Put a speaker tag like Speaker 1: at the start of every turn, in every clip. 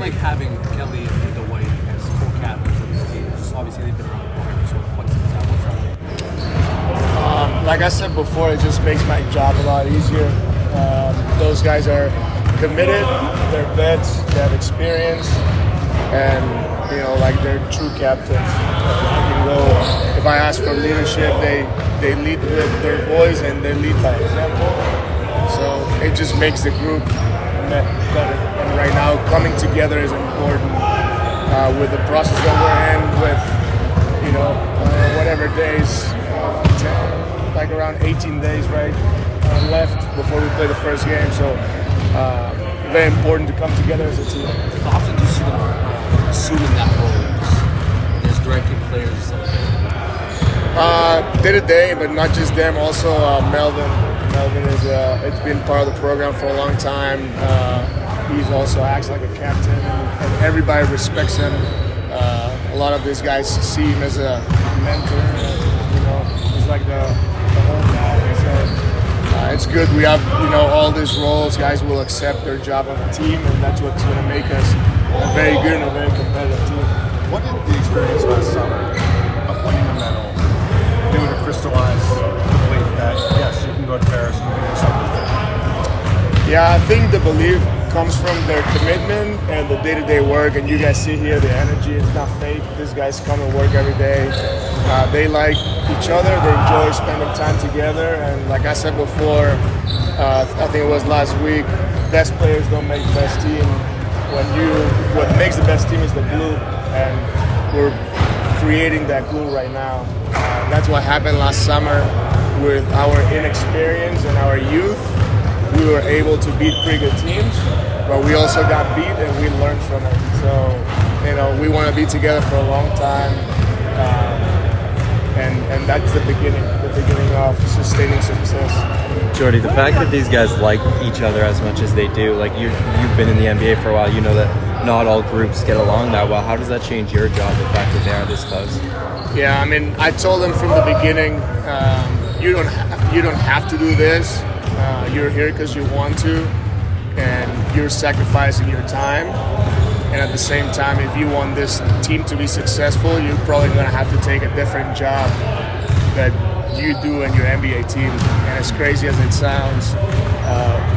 Speaker 1: like having Kelly and Dwight as co-captains of these teams? Obviously, they've been around the program for quite some time. What's that?
Speaker 2: Like I said before, it just makes my job a lot easier. Those guys are committed, they're vets, they have experience, and like they're true captains. I can go, if I ask for leadership, they lead with their voice and they lead by example. So it just makes the group better. And right now, coming together is important with the process that we're in, with whatever days, like around 18 days, right, left before we play the first game. So very important to come together as a team.
Speaker 1: How often do you see them assuming that role as directing players and stuff like that?
Speaker 2: Day to day, but not just them. Also Melvin. Melvin is it's been part of the program for a long time. He's also acts like a captain, and everybody respects him. A lot of these guys see him as a mentor. He's like the whole guy. So it's good. We have all these roles. Guys will accept their job on the team, and that's what's going to make us a very good and a very competitive team.
Speaker 3: What did the experience last summer of winning a medal do to crystallize the belief that yes, you can go to Paris and you can do something?
Speaker 2: Yeah, I think the belief comes from their commitment and the day-to-day work, and you guys see here the energy. It's not fake. These guys come and work every day. They like each other. They enjoy spending time together, and like I said before, I think it was last week, best players don't make the best team. What makes the best team is the glue, and we're creating that glue right now. That's what happened last summer with our inexperience and our youth. We were able to beat pretty good teams, but we also got beat and we learned from it. So, we want to be together for a long time, and that's the beginning of sustaining success.
Speaker 4: Jordi, the fact that these guys like each other as much as they do, like you've been in the NBA for a while, you know that not all groups get along that well. How does that change your job, the fact that they are this close?
Speaker 2: Yeah, I mean, I told them from the beginning, you don't have to do this. You're here because you want to, and you're sacrificing your time. And at the same time, if you want this team to be successful, you're probably going to have to take a different job that you do in your NBA team. And as crazy as it sounds,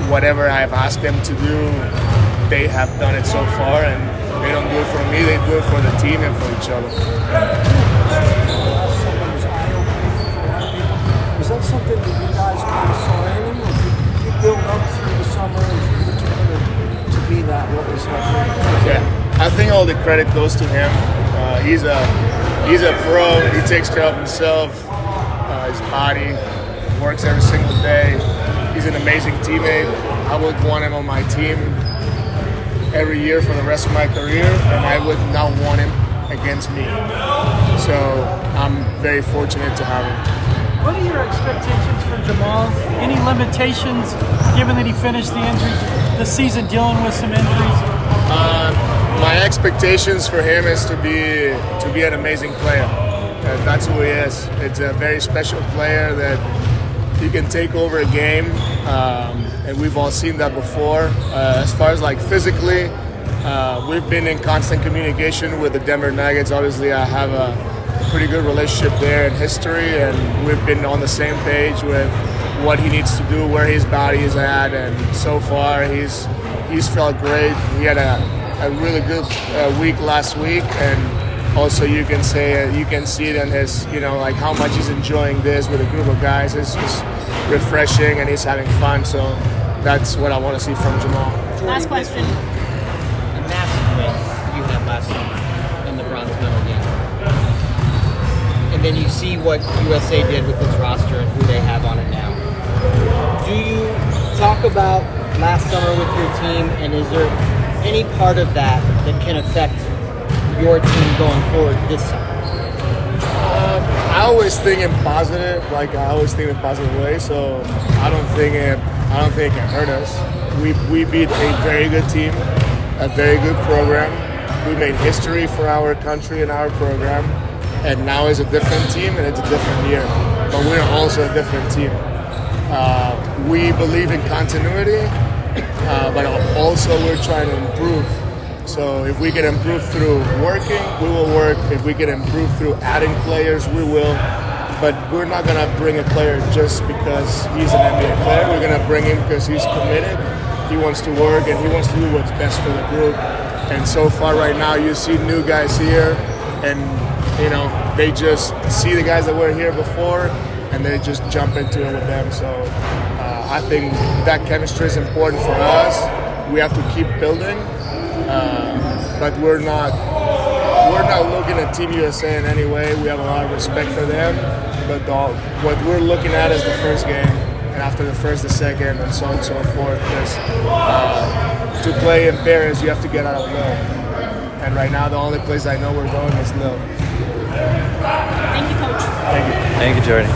Speaker 2: whatever I've asked them to do, they have done it so far, and they don't do it for me, they do it for the team and for each other.
Speaker 5: Was that something that you guys kind of saw in him, or did you build up through the summer and through the tournament to be that? What was happening?
Speaker 2: Yeah, I think all the credit goes to him. He's a pro. He takes care of himself, his body, works every single day. He's an amazing teammate. I would want him on my team every year for the rest of my career, and I would not want him against me. So I'm very fortunate to have him.
Speaker 6: What are your expectations for Jamal? Any limitations, given that he finished the season dealing with some injuries?
Speaker 2: My expectations for him is to be an amazing player. That's who he is. It's a very special player that he can take over a game, and we've all seen that before. As far as like physically, we've been in constant communication with the Denver Nuggets. Obviously, I have a pretty good relationship there in history, and we've been on the same page with what he needs to do, where his body is at, and so far he's felt great. He had a really good week last week, and also you can see it in his, like how much he's enjoying this with a group of guys. It's just refreshing, and he's having fun. So that's what I want to see from Jamal.
Speaker 7: Last question.
Speaker 8: A massive win you had last summer in the bronze medal game. And then you see what USA did with its roster and who they have on it now. Do you talk about last summer with your team, and is there any part of that that can affect your team going forward this summer?
Speaker 2: I always think in positive, I always think in a positive way. So I don't think it can hurt us. We beat a very good team, a very good program. We made history for our country and our program. And now it's a different team and it's a different year. But we're also a different team. We believe in continuity, but also we're trying to improve. So if we can improve through working, we will work. If we can improve through adding players, we will. But we're not going to bring a player just because he's an NBA player. We're going to bring him because he's committed. He wants to work, and he wants to do what's best for the group. And so far right now, you see new guys here, and they just see the guys that were here before, and they just jump into it with them. So I think that chemistry is important for us. We have to keep building, but we're not looking at Team USA in any way. We have a lot of respect for them, but what we're looking at is the first game, and after the first, the second, and so on and so forth. Because to play in Paris, you have to get out of Lille, and right now the only place I know we're going is Lille.
Speaker 7: Thank you, Coach.
Speaker 2: Thank you.
Speaker 4: Thank you, Jordi.